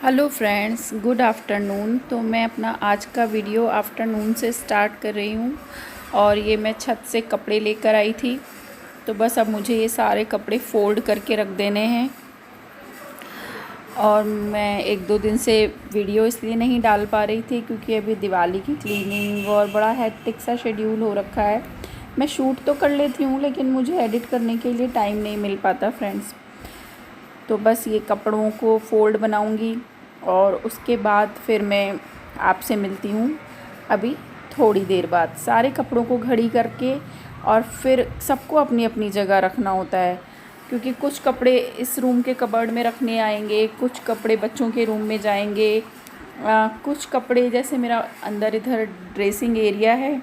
Hello friends, good afternoon. तो मैं अपना आज का वीडियो आफ्टरनून से स्टार्ट कर रही हूँ और ये मैं छत से कपड़े लेकर आई थी। तो बस अब मुझे ये सारे कपड़े फ़ोल्ड करके रख देने हैं। और मैं एक दो दिन से वीडियो इसलिए नहीं डाल पा रही थी क्योंकि अभी दिवाली की क्लीनिंग और बड़ा हेक्टिक सा शेड्यूल हो रखा है। मैं शूट तो कर लेती हूँ लेकिन मुझे एडिट करने के लिए टाइम नहीं मिल पाता फ्रेंड्स। तो बस ये कपड़ों को फ़ोल्ड बनाऊंगी और उसके बाद फिर मैं आपसे मिलती हूँ अभी थोड़ी देर बाद। सारे कपड़ों को घड़ी करके और फिर सबको अपनी अपनी जगह रखना होता है क्योंकि कुछ कपड़े इस रूम के कबर्ड में रखने आएंगे, कुछ कपड़े बच्चों के रूम में जाएंगे, कुछ कपड़े जैसे मेरा अंदर इधर ड्रेसिंग एरिया है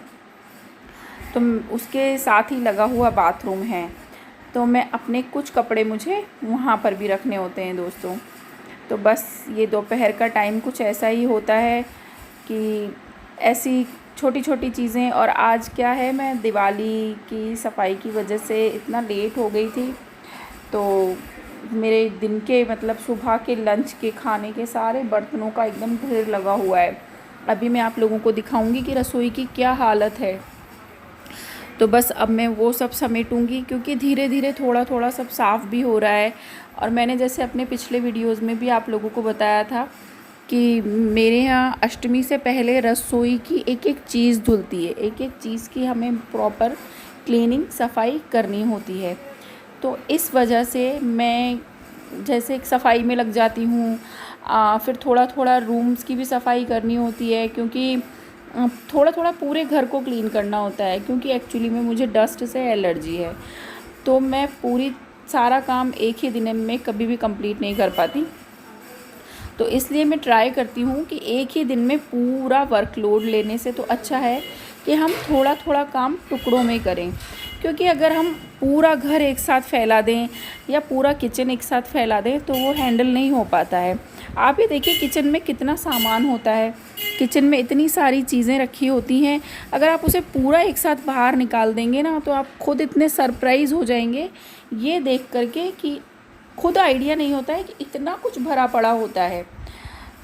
तो उसके साथ ही लगा हुआ बाथरूम है, तो मैं अपने कुछ कपड़े मुझे वहाँ पर भी रखने होते हैं दोस्तों। तो बस ये दोपहर का टाइम कुछ ऐसा ही होता है कि ऐसी छोटी छोटी चीज़ें। और आज क्या है, मैं दिवाली की सफाई की वजह से इतना लेट हो गई थी तो मेरे दिन के मतलब सुबह के लंच के खाने के सारे बर्तनों का एकदम ढेर लगा हुआ है। अभी मैं आप लोगों को दिखाऊंगी कि रसोई की क्या हालत है। तो बस अब मैं वो सब समेटूंगी क्योंकि धीरे धीरे थोड़ा थोड़ा सब साफ़ भी हो रहा है। और मैंने जैसे अपने पिछले वीडियोस में भी आप लोगों को बताया था कि मेरे यहाँ अष्टमी से पहले रसोई की एक एक चीज़ धुलती है, एक एक चीज़ की हमें प्रॉपर क्लीनिंग सफाई करनी होती है। तो इस वजह से मैं जैसे एक सफाई में लग जाती हूँ, फिर थोड़ा थोड़ा रूम्स की भी सफाई करनी होती है क्योंकि थोड़ा थोड़ा पूरे घर को क्लीन करना होता है क्योंकि एक्चुअली में मुझे डस्ट से एलर्जी है। तो मैं पूरी सारा काम एक ही दिन में कभी भी कंप्लीट नहीं कर पाती। तो इसलिए मैं ट्राई करती हूँ कि एक ही दिन में पूरा वर्कलोड लेने से तो अच्छा है कि हम थोड़ा थोड़ा काम टुकड़ों में करें। क्योंकि अगर हम पूरा घर एक साथ फैला दें या पूरा किचन एक साथ फैला दें तो वो हैंडल नहीं हो पाता है। आप ये देखिए किचन में कितना सामान होता है, किचन में इतनी सारी चीज़ें रखी होती हैं। अगर आप उसे पूरा एक साथ बाहर निकाल देंगे ना तो आप खुद इतने सरप्राइज़ हो जाएंगे ये देख करके कि खुद आइडिया नहीं होता है कि इतना कुछ भरा पड़ा होता है।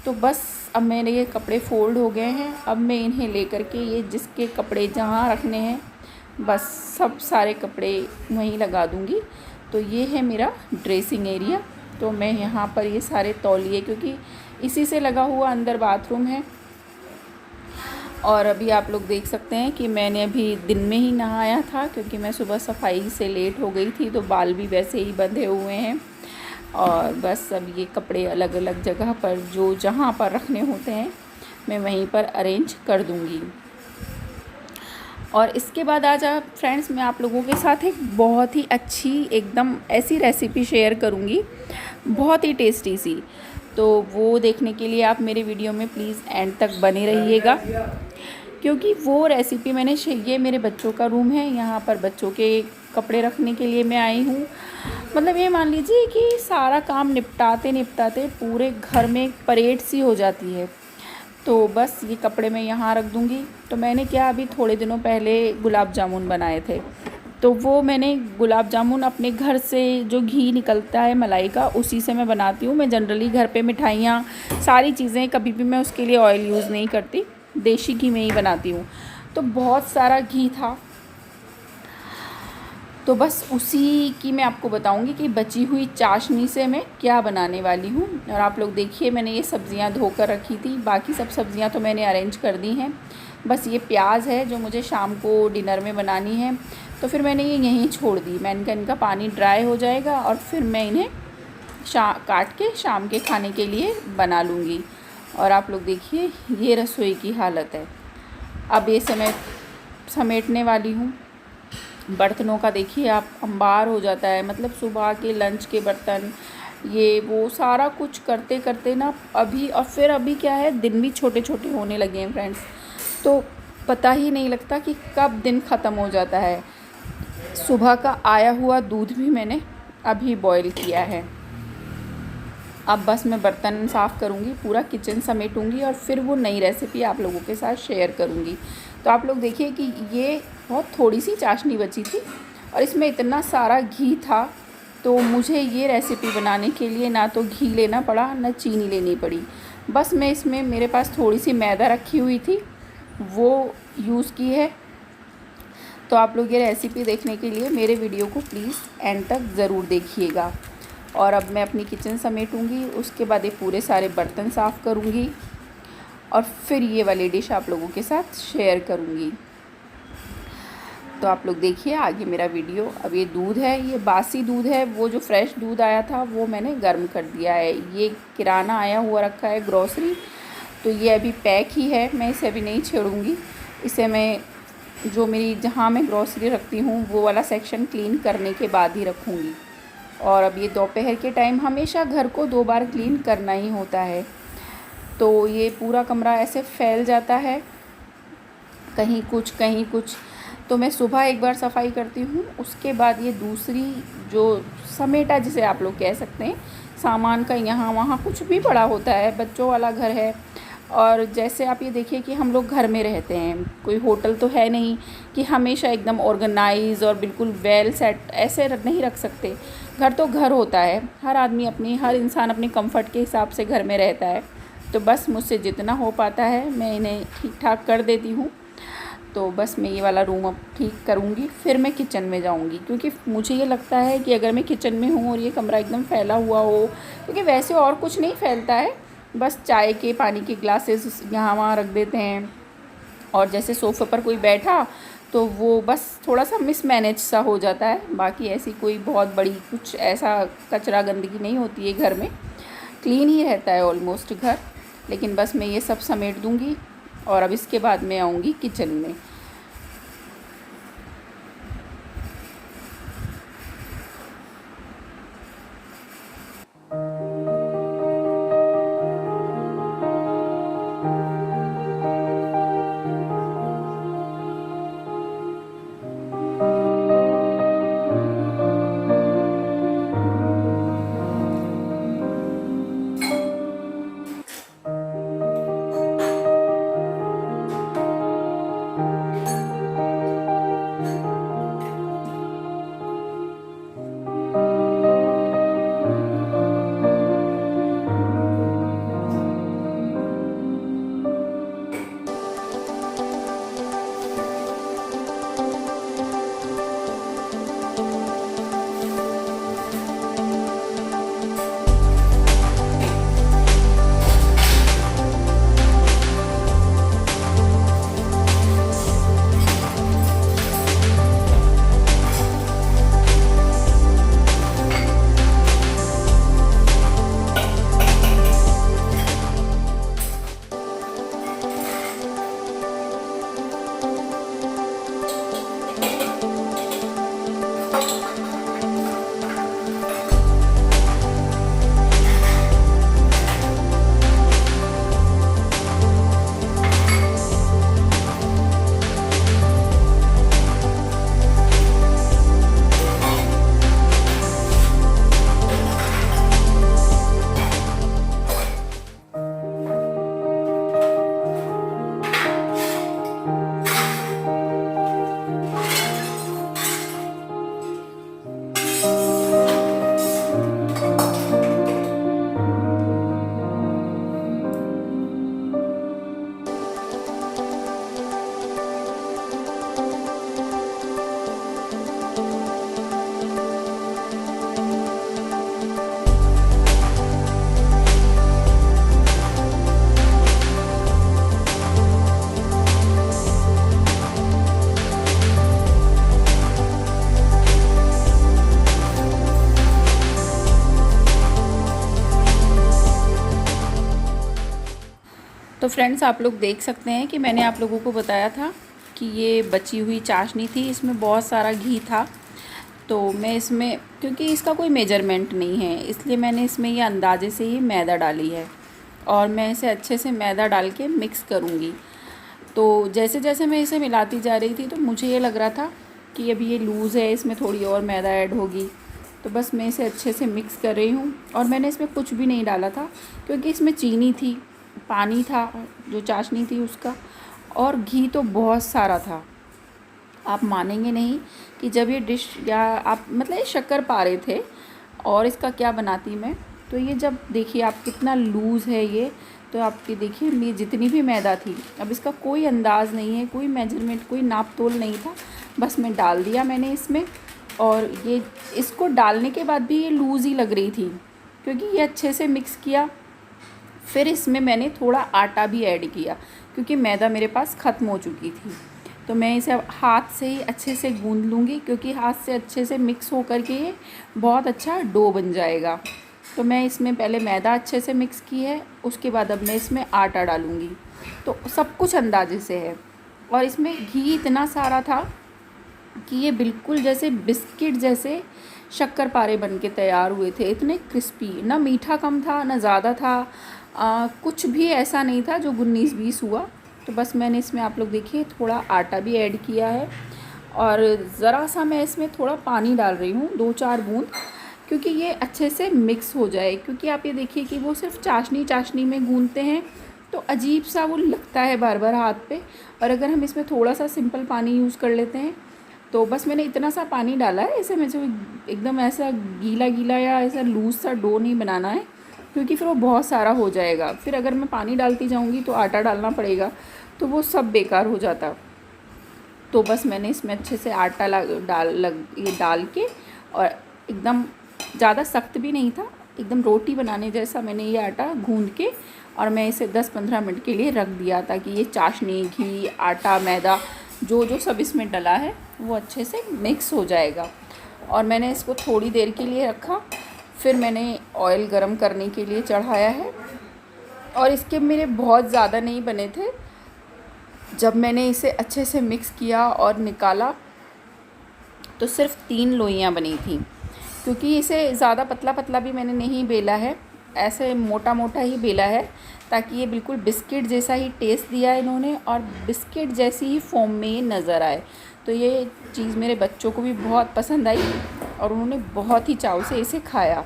तो बस अब मेरे ये कपड़े फ़ोल्ड हो गए हैं। अब मैं इन्हें लेकर के ये जिसके कपड़े जहाँ रखने हैं बस सब सारे कपड़े वहीं लगा दूँगी। तो ये है मेरा ड्रेसिंग एरिया। तो मैं यहाँ पर ये सारे तौलिए क्योंकि इसी से लगा हुआ अंदर बाथरूम है। और अभी आप लोग देख सकते हैं कि मैंने अभी दिन में ही नहाया था क्योंकि मैं सुबह सफाई से लेट हो गई थी तो बाल भी वैसे ही बंधे हुए हैं। और बस अब ये कपड़े अलग अलग जगह पर जो जहाँ पर रखने होते हैं मैं वहीं पर अरेंज कर दूँगी। और इसके बाद आज फ्रेंड्स मैं आप लोगों के साथ एक बहुत ही अच्छी एकदम ऐसी रेसिपी शेयर करूँगी, बहुत ही टेस्टी सी। तो वो देखने के लिए आप मेरे वीडियो में प्लीज़ एंड तक बने रहिएगा क्योंकि वो रेसिपी मैंने ये मेरे बच्चों का रूम है, यहाँ पर बच्चों के कपड़े रखने के लिए मैं आई हूँ। मतलब ये मान लीजिए कि सारा काम निपटाते निपटाते पूरे घर में एक परेड सी हो जाती है। तो बस ये कपड़े मैं यहाँ रख दूँगी। तो मैंने क्या अभी थोड़े दिनों पहले गुलाब जामुन बनाए थे तो वो मैंने गुलाब जामुन अपने घर से जो घी निकलता है मलाई का उसी से मैं बनाती हूँ। मैं जनरली घर पे मिठाइयाँ सारी चीज़ें कभी भी मैं उसके लिए ऑयल यूज़ नहीं करती, देसी घी में ही बनाती हूँ। तो बहुत सारा घी था तो बस उसी की मैं आपको बताऊंगी कि बची हुई चाशनी से मैं क्या बनाने वाली हूँ। और आप लोग देखिए मैंने ये सब्ज़ियाँ धोकर रखी थी, बाकी सब सब्ज़ियाँ तो मैंने अरेंज कर दी हैं। बस ये प्याज है जो मुझे शाम को डिनर में बनानी है तो फिर मैंने ये यहीं छोड़ दी। मैंने कहा इनका पानी ड्राई हो जाएगा और फिर मैं इन्हें काट के शाम के खाने के लिए बना लूँगी। और आप लोग देखिए ये रसोई की हालत है। अब ये समेटने वाली हूँ। बर्तनों का देखिए आप अंबार हो जाता है, मतलब सुबह के लंच के बर्तन ये वो सारा कुछ करते करते ना अभी और फिर अभी क्या है दिन भी छोटे छोटे होने लगे हैं फ्रेंड्स। तो पता ही नहीं लगता कि कब दिन ख़त्म हो जाता है। सुबह का आया हुआ दूध भी मैंने अभी बॉईल किया है। अब बस मैं बर्तन साफ़ करूँगी, पूरा किचन समेटूँगी और फिर वो नई रेसिपी आप लोगों के साथ शेयर करूँगी। तो आप लोग देखिए कि ये बहुत थोड़ी सी चाशनी बची थी और इसमें इतना सारा घी था तो मुझे ये रेसिपी बनाने के लिए ना तो घी लेना पड़ा ना चीनी लेनी पड़ी। बस मैं इसमें मेरे पास थोड़ी सी मैदा रखी हुई थी वो यूज़ की है। तो आप लोग ये रेसिपी देखने के लिए मेरे वीडियो को प्लीज़ एंड तक ज़रूर देखिएगा। और अब मैं अपनी किचन समेटूँगी, उसके बाद ये पूरे सारे बर्तन साफ़ करूँगी और फिर ये वाली डिश आप लोगों के साथ शेयर करूँगी। तो आप लोग देखिए आगे मेरा वीडियो। अब ये दूध है, ये बासी दूध है, वो जो फ्रेश दूध आया था वो मैंने गर्म कर दिया है। ये किराना आया हुआ रखा है ग्रॉसरी, तो ये अभी पैक ही है, मैं इसे अभी नहीं छेड़ूँगी। इसे मैं जो मेरी जहाँ मैं ग्रॉसरी रखती हूँ वो वाला सेक्शन क्लीन करने के बाद ही रखूँगी। और अब ये दोपहर के टाइम हमेशा घर को 2 बार क्लीन करना ही होता है। तो ये पूरा कमरा ऐसे फैल जाता है, कहीं कुछ। तो मैं सुबह एक बार सफाई करती हूँ, उसके बाद ये दूसरी जो समेटा जिसे आप लोग कह सकते हैं, सामान का यहाँ वहाँ कुछ भी पड़ा होता है, बच्चों वाला घर है। और जैसे आप ये देखिए कि हम लोग घर में रहते हैं, कोई होटल तो है नहीं कि हमेशा एकदम ऑर्गेनाइज और बिल्कुल वेल सेट ऐसे नहीं रख सकते। घर तो घर होता है, हर इंसान अपने कंफर्ट के हिसाब से घर में रहता है। तो बस मुझसे जितना हो पाता है मैं इन्हें ठीक ठाक कर देती हूँ। तो बस मैं ये वाला रूम अब ठीक करूँगी, फिर मैं किचन में जाऊँगी, क्योंकि मुझे ये लगता है कि अगर मैं किचन में हूँ और ये कमरा एकदम फैला हुआ हो, क्योंकि वैसे और कुछ नहीं फैलता है, बस चाय के पानी के ग्लासेस यहाँ वहाँ रख देते हैं। और जैसे सोफ़े पर कोई बैठा तो वो बस थोड़ा सा मिसमैनेज सा हो जाता है। बाकी ऐसी कोई बहुत बड़ी कुछ ऐसा कचरा गंदगी नहीं होती है घर में, क्लीन ही रहता है ऑलमोस्ट घर। लेकिन बस मैं ये सब समेट दूँगी और अब इसके बाद मैं आऊँगी किचन में। तो फ्रेंड्स आप लोग देख सकते हैं कि मैंने आप लोगों को बताया था कि ये बची हुई चाशनी थी, इसमें बहुत सारा घी था। तो मैं इसमें, क्योंकि इसका कोई मेजरमेंट नहीं है, इसलिए मैंने इसमें ये अंदाजे से ही मैदा डाली है और मैं इसे अच्छे से मैदा डाल के मिक्स करूँगी। तो जैसे जैसे मैं इसे मिलाती जा रही थी तो मुझे ये लग रहा था कि अभी ये लूज़ है, इसमें थोड़ी और मैदा ऐड होगी। तो बस मैं इसे अच्छे से मिक्स कर रही हूँ और मैंने इसमें कुछ भी नहीं डाला था, क्योंकि इसमें चीनी थी, पानी था जो चाशनी थी उसका, और घी तो बहुत सारा था। आप मानेंगे नहीं कि जब ये डिश या आप मतलब ये शक्करपारे थे और इसका क्या बनाती मैं, तो ये जब देखिए आप कितना लूज़ है ये, तो आपकी देखिए ये जितनी भी मैदा थी, अब इसका कोई अंदाज़ नहीं है, कोई मेजरमेंट, कोई नाप तोल नहीं था, बस मैं डाल दिया मैंने इसमें। और ये इसको डालने के बाद भी ये लूज़ ही लग रही थी, क्योंकि ये अच्छे से मिक्स किया। फिर इसमें मैंने थोड़ा आटा भी ऐड किया, क्योंकि मैदा मेरे पास ख़त्म हो चुकी थी। तो मैं इसे अब हाथ से ही अच्छे से गूंद लूँगी, क्योंकि हाथ से अच्छे से मिक्स हो कर के ये बहुत अच्छा डो बन जाएगा। तो मैं इसमें पहले मैदा अच्छे से मिक्स की है, उसके बाद अब मैं इसमें आटा डालूँगी। तो सब कुछ अंदाजे से है। और इसमें घी इतना सारा था कि ये बिल्कुल जैसे बिस्किट जैसे शक्करपारे बन के तैयार हुए थे, इतने क्रिस्पी। ना मीठा कम था ना ज़्यादा था, कुछ भी ऐसा नहीं था जो 19-20 हुआ। तो बस मैंने इसमें आप लोग देखिए थोड़ा आटा भी ऐड किया है, और ज़रा सा मैं इसमें थोड़ा पानी डाल रही हूँ, 2-4 बूंद, क्योंकि ये अच्छे से मिक्स हो जाए। क्योंकि आप ये देखिए कि वो सिर्फ चाशनी में गूंदते हैं तो अजीब सा वो लगता है बार बार हाथ पे, और अगर हम इसमें थोड़ा सा सिंपल पानी यूज़ कर लेते हैं। तो बस मैंने इतना सा पानी डाला है, ऐसे मुझे एकदम ऐसा गीला गीला या ऐसा लूज़ सा डो नहीं बनाना है, क्योंकि फिर वो बहुत सारा हो जाएगा। फिर अगर मैं पानी डालती जाऊँगी तो आटा डालना पड़ेगा, तो वो सब बेकार हो जाता। तो बस मैंने इसमें अच्छे से आटा ये डाल के, और एकदम ज़्यादा सख्त भी नहीं था, एकदम रोटी बनाने जैसा मैंने ये आटा गूंद के, और मैं इसे 10-15 मिनट के लिए रख दिया, ताकि ये चाशनी, घी, आटा, मैदा जो सब इसमें डला है वो अच्छे से मिक्स हो जाएगा। और मैंने इसको थोड़ी देर के लिए रखा, फिर मैंने ऑयल गरम करने के लिए चढ़ाया है। और इसके मेरे बहुत ज़्यादा नहीं बने थे। जब मैंने इसे अच्छे से मिक्स किया और निकाला तो सिर्फ 3 लोइयाँ बनी थी, क्योंकि इसे ज़्यादा पतला पतला भी मैंने नहीं बेला है, ऐसे मोटा मोटा ही बेला है, ताकि ये बिल्कुल बिस्किट जैसा ही टेस्ट दिया है इन्होंने, और बिस्किट जैसी ही फॉर्म में ये नज़र आए। तो ये चीज़ मेरे बच्चों को भी बहुत पसंद आई, और उन्होंने बहुत ही चाव से इसे खाया।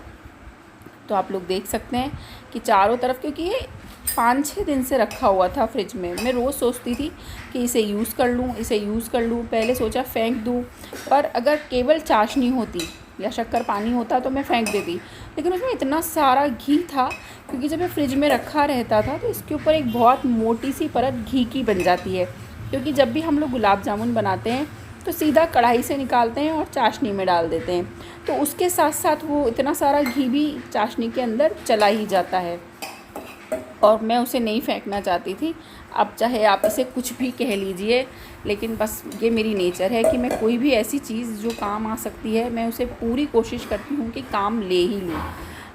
तो आप लोग देख सकते हैं कि चारों तरफ, क्योंकि ये 5-6 दिन से रखा हुआ था फ्रिज में, मैं रोज़ सोचती थी कि इसे यूज़ कर लूँ। पहले सोचा फेंक दूँ, पर अगर केवल चाशनी होती या शक्कर पानी होता तो मैं फेंक देती, लेकिन उसमें इतना सारा घी था, क्योंकि जब ये फ्रिज में रखा रहता था तो इसके ऊपर एक बहुत मोटी सी परत घी की बन जाती है। क्योंकि जब भी हम लोग गुलाब जामुन बनाते हैं तो सीधा कढ़ाई से निकालते हैं और चाशनी में डाल देते हैं, तो उसके साथ साथ वो इतना सारा घी भी चाशनी के अंदर चला ही जाता है, और मैं उसे नहीं फेंकना चाहती थी। अब चाहे आप इसे कुछ भी कह लीजिए, लेकिन बस ये मेरी नेचर है कि मैं कोई भी ऐसी चीज़ जो काम आ सकती है, मैं उसे पूरी कोशिश करती हूँ कि काम ले ही लूँ।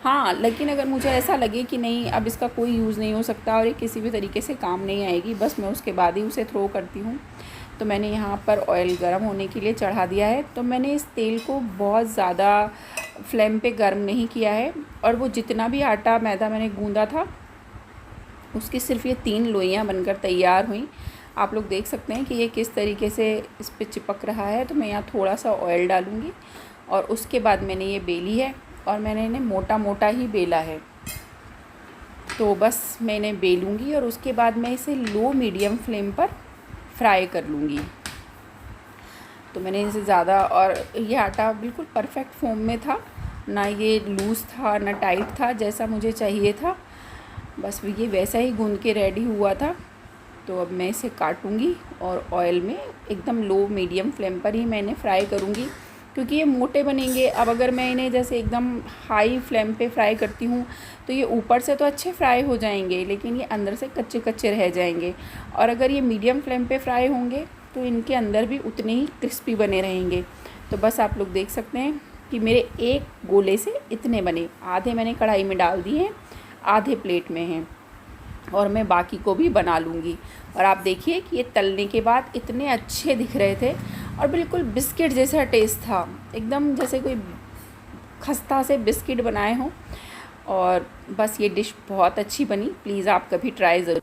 हाँ, लेकिन अगर मुझे ऐसा लगे कि नहीं अब इसका कोई यूज़ नहीं हो सकता और ये किसी भी तरीके से काम नहीं आएगी, बस मैं उसके बाद ही उसे थ्रो करती हूँ। तो मैंने यहाँ पर ऑयल गर्म होने के लिए चढ़ा दिया है। तो मैंने इस तेल को बहुत ज़्यादा फ्लेम पे गर्म नहीं किया है, और वो जितना भी आटा मैदा मैंने गूँधा था उसकी सिर्फ ये 3 लोइयाँ बनकर तैयार हुई। आप लोग देख सकते हैं कि ये किस तरीके से इस पे चिपक रहा है। तो मैं यहाँ थोड़ा सा ऑयल डालूँगी, और उसके बाद मैंने ये बेली है, और मैंने इन्हें मोटा मोटा ही बेला है। तो बस मैं इन्हें बेलूँगी, और उसके बाद मैं इसे लो मीडियम फ्लेम पर फ्राई कर लूँगी। तो मैंने इसे ज़्यादा, और ये आटा बिल्कुल परफेक्ट फॉर्म में था, ना ये लूज़ था ना टाइट था, जैसा मुझे चाहिए था, बस ये वैसा ही गूंद के रेडी हुआ था। तो अब मैं इसे काटूंगी और ऑयल में एकदम लो मीडियम फ्लेम पर ही मैं इन्हें फ्राई करूंगी, क्योंकि ये मोटे बनेंगे। अब अगर मैं इन्हें जैसे एकदम हाई फ्लेम पे फ्राई करती हूँ तो ये ऊपर से तो अच्छे फ्राई हो जाएंगे, लेकिन ये अंदर से कच्चे कच्चे रह जाएंगे। और अगर ये मीडियम फ्लेम पे फ्राई होंगे तो इनके अंदर भी उतने ही क्रिस्पी बने रहेंगे। तो बस आप लोग देख सकते हैं कि मेरे एक गोले से इतने बने। आधे मैंने कढ़ाई में डाल दिए हैं, आधे प्लेट में हैं, और मैं बाकी को भी बना लूँगी। और आप देखिए कि ये तलने के बाद इतने अच्छे दिख रहे थे, और बिल्कुल बिस्किट जैसा टेस्ट था, एकदम जैसे कोई खस्ता से बिस्किट बनाए हों। और बस ये डिश बहुत अच्छी बनी। प्लीज़ आप कभी ट्राई ज़रूर।